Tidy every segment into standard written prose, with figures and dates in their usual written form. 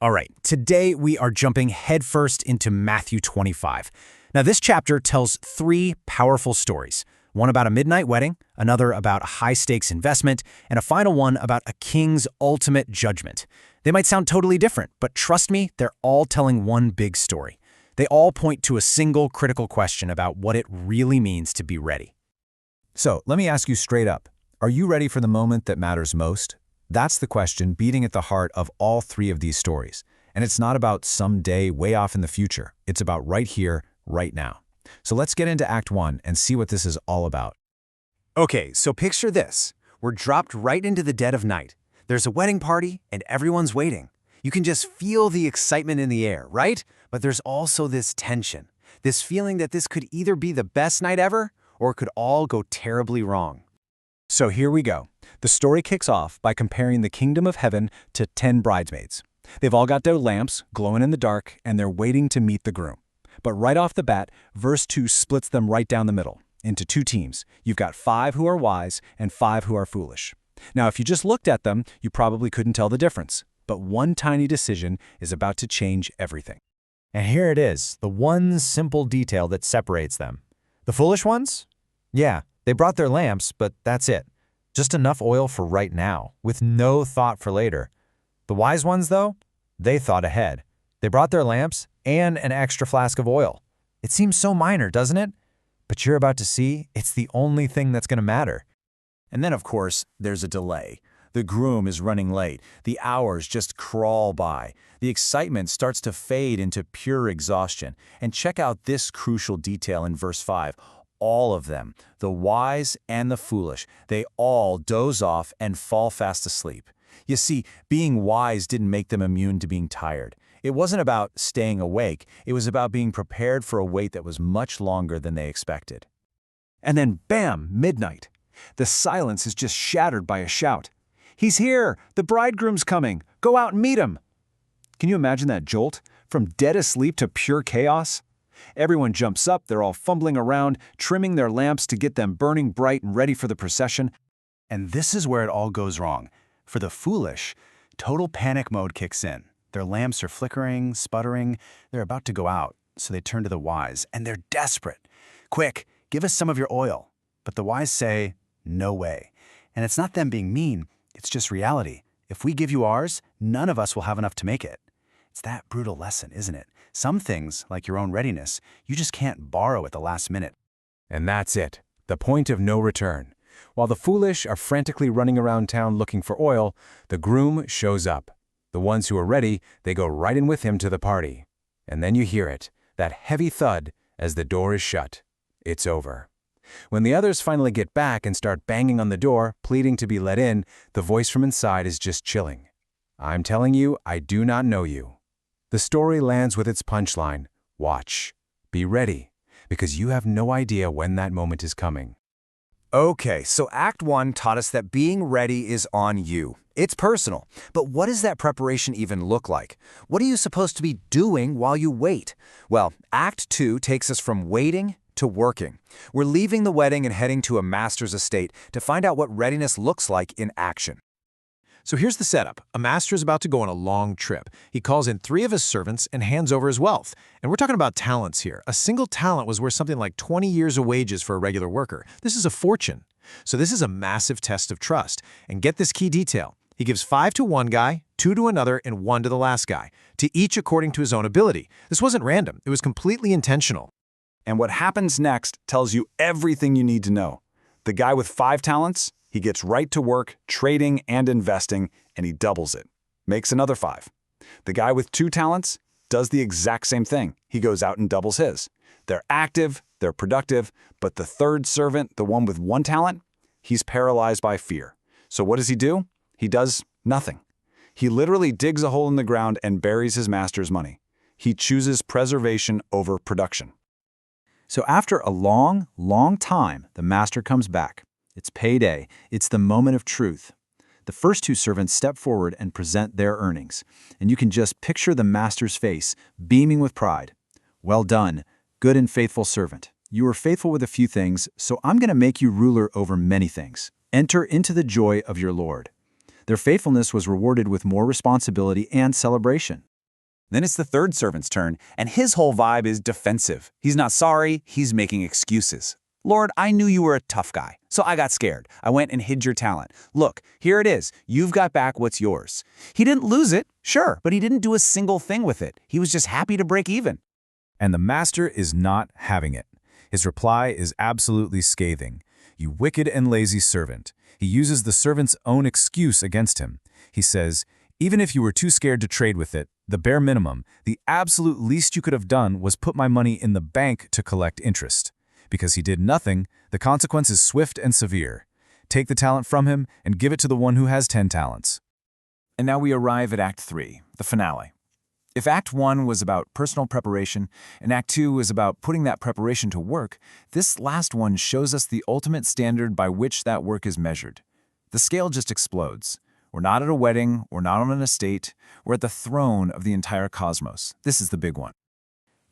All right, today we are jumping headfirst into Matthew 25. Now, this chapter tells three powerful stories. One about a midnight wedding, another about a high-stakes investment, and a final one about a king's ultimate judgment. They might sound totally different, but trust me, they're all telling one big story. They all point to a single critical question about what it really means to be ready. So, let me ask you straight up. Are you ready for the moment that matters most? That's the question beating at the heart of all three of these stories. And it's not about some day way off in the future. It's about right here, right now. So let's get into Act 1 and see what this is all about. Okay, so picture this. We're dropped right into the dead of night. There's a wedding party, and everyone's waiting. You can just feel the excitement in the air, right? But there's also this tension, this feeling that this could either be the best night ever, or it could all go terribly wrong. So here we go. The story kicks off by comparing the kingdom of heaven to 10 bridesmaids. They've all got their lamps glowing in the dark, and they're waiting to meet the groom. But right off the bat, verse 2 splits them right down the middle, into two teams. You've got 5 who are wise and 5 who are foolish. Now, if you just looked at them, you probably couldn't tell the difference. But one tiny decision is about to change everything. And here it is, the one simple detail that separates them. The foolish ones? Yeah, they brought their lamps, but that's it. Just enough oil for right now, with no thought for later. The wise ones, though, they thought ahead. They brought their lamps and an extra flask of oil. It seems so minor, doesn't it? But you're about to see, it's the only thing that's going to matter. And then, of course, there's a delay. The groom is running late. The hours just crawl by. The excitement starts to fade into pure exhaustion. And check out this crucial detail in verse 5. All of them, the wise and the foolish, they all doze off and fall fast asleep. You see, being wise didn't make them immune to being tired. It wasn't about staying awake. It was about being prepared for a wait that was much longer than they expected. And then, bam, midnight. The silence is just shattered by a shout. "He's here! The bridegroom's coming! Go out and meet him!" Can you imagine that jolt? From dead asleep to pure chaos? Everyone jumps up, they're all fumbling around, trimming their lamps to get them burning bright and ready for the procession. And this is where it all goes wrong. For the foolish, total panic mode kicks in. Their lamps are flickering, sputtering, they're about to go out, so they turn to the wise, and they're desperate. "Quick, give us some of your oil." But the wise say, "No way." And it's not them being mean, it's just reality. If we give you ours, none of us will have enough to make it. It's that brutal lesson, isn't it? Some things, like your own readiness, you just can't borrow at the last minute. And that's it, the point of no return. While the foolish are frantically running around town looking for oil, the groom shows up. The ones who are ready, they go right in with him to the party. And then you hear it, that heavy thud as the door is shut. It's over. When the others finally get back and start banging on the door, pleading to be let in, the voice from inside is just chilling. "I'm telling you, I do not know you." The story lands with its punchline, watch, be ready, because you have no idea when that moment is coming. Okay, so Act 1 taught us that being ready is on you. It's personal. But what does that preparation even look like? What are you supposed to be doing while you wait? Well, Act 2 takes us from waiting to working. We're leaving the wedding and heading to a master's estate to find out what readiness looks like in action. So here's the setup. A master is about to go on a long trip. He calls in 3 of his servants and hands over his wealth. And we're talking about talents here. A single talent was worth something like 20 years of wages for a regular worker. This is a fortune. So this is a massive test of trust. And get this key detail. He gives 5 to one guy, 2 to another, and 1 to the last guy, to each according to his own ability. This wasn't random. It was completely intentional. And what happens next tells you everything you need to know. The guy with 5 talents, he gets right to work trading and investing, and he doubles it. Makes another 5. The guy with 2 talents does the exact same thing. He goes out and doubles his. They're active, they're productive, but the third servant, the one with 1 talent, he's paralyzed by fear. So what does he do? He does nothing. He literally digs a hole in the ground and buries his master's money. He chooses preservation over production. So after a long, long time, the master comes back. It's payday. It's the moment of truth. The first 2 servants step forward and present their earnings. And you can just picture the master's face, beaming with pride. "Well done, good and faithful servant. You were faithful with a few things, so I'm going to make you ruler over many things. Enter into the joy of your Lord." Their faithfulness was rewarded with more responsibility and celebration. Then it's the third servant's turn, and his whole vibe is defensive. He's not sorry, he's making excuses. Lord, I knew you were a tough guy, so I got scared. I went and hid your talent. Look, here it is. You've got back what's yours. He didn't lose it, sure, but he didn't do a single thing with it. He was just happy to break even. And the master is not having it. His reply is absolutely scathing. You wicked and lazy servant. He uses the servant's own excuse against him. He says, even if you were too scared to trade with it, the bare minimum, the absolute least you could have done was put my money in the bank to collect interest. Because he did nothing, the consequence is swift and severe. Take the talent from him and give it to the one who has 10 talents. And now we arrive at Act 3, the finale. If Act 1 was about personal preparation and Act 2 was about putting that preparation to work, this last one shows us the ultimate standard by which that work is measured. The scale just explodes. We're not at a wedding, we're not on an estate, we're at the throne of the entire cosmos. This is the big one.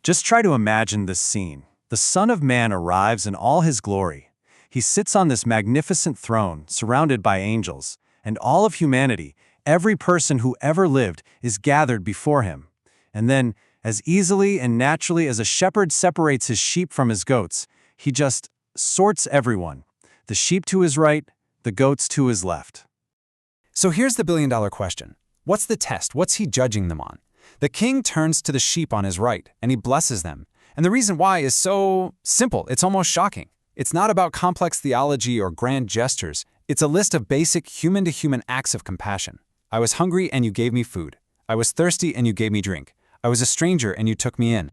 Just try to imagine this scene. The Son of Man arrives in all his glory. He sits on this magnificent throne, surrounded by angels, and all of humanity, every person who ever lived, is gathered before him. And then, as easily and naturally as a shepherd separates his sheep from his goats, he just sorts everyone. The sheep to his right, the goats to his left. So here's the billion-dollar question. What's the test? What's he judging them on? The king turns to the sheep on his right, and he blesses them. And the reason why is so simple, it's almost shocking. It's not about complex theology or grand gestures. It's a list of basic human-to-human acts of compassion. I was hungry and you gave me food. I was thirsty and you gave me drink. I was a stranger and you took me in.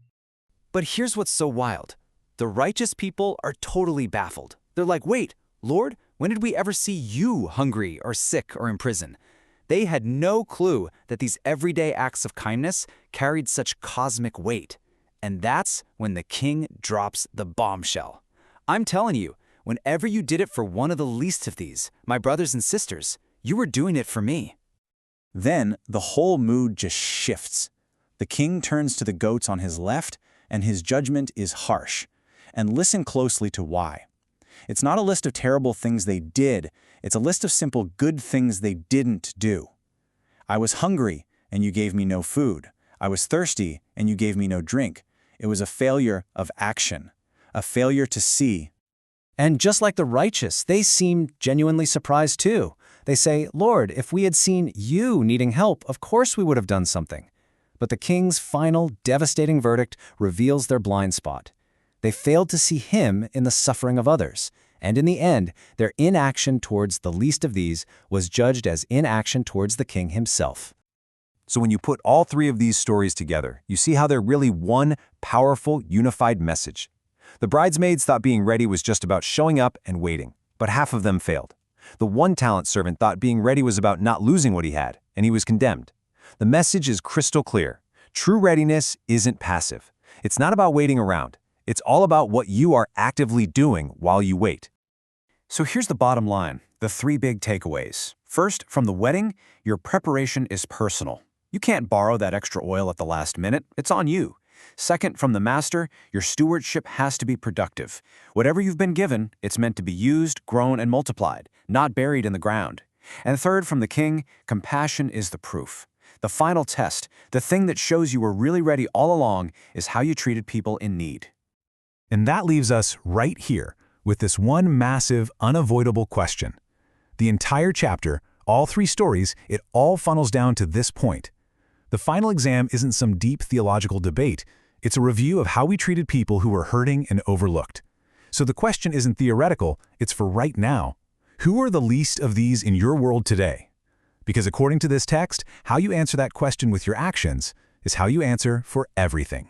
But here's what's so wild. The righteous people are totally baffled. They're like, wait, Lord, when did we ever see you hungry or sick or in prison? They had no clue that these everyday acts of kindness carried such cosmic weight. And that's when the king drops the bombshell. I'm telling you, whenever you did it for one of the least of these, my brothers and sisters, you were doing it for me. Then the whole mood just shifts. The king turns to the goats on his left, and his judgment is harsh. And listen closely to why. It's not a list of terrible things they did, it's a list of simple good things they didn't do. I was hungry, and you gave me no food. I was thirsty, and you gave me no drink. It was a failure of action, a failure to see. And just like the righteous, they seem genuinely surprised too. They say, Lord, if we had seen you needing help, of course we would have done something. But the king's final, devastating verdict reveals their blind spot. They failed to see him in the suffering of others. And in the end, their inaction towards the least of these was judged as inaction towards the king himself. So when you put all three of these stories together, you see how they're really one powerful, unified message. The bridesmaids thought being ready was just about showing up and waiting, but half of them failed. The one-talent servant thought being ready was about not losing what he had, and he was condemned. The message is crystal clear. True readiness isn't passive. It's not about waiting around. It's all about what you are actively doing while you wait. So here's the bottom line, the three big takeaways. First, from the wedding, your preparation is personal. You can't borrow that extra oil at the last minute. It's on you. Second, from the master, your stewardship has to be productive. Whatever you've been given, it's meant to be used, grown, and multiplied, not buried in the ground. And third, from the king, compassion is the proof. The final test, the thing that shows you were really ready all along, is how you treated people in need. And that leaves us right here with this one massive, unavoidable question. The entire chapter, all three stories, it all funnels down to this point. The final exam isn't some deep theological debate. It's a review of how we treated people who were hurting and overlooked. So the question isn't theoretical, it's for right now. Who are the least of these in your world today? Because according to this text, how you answer that question with your actions is how you answer for everything.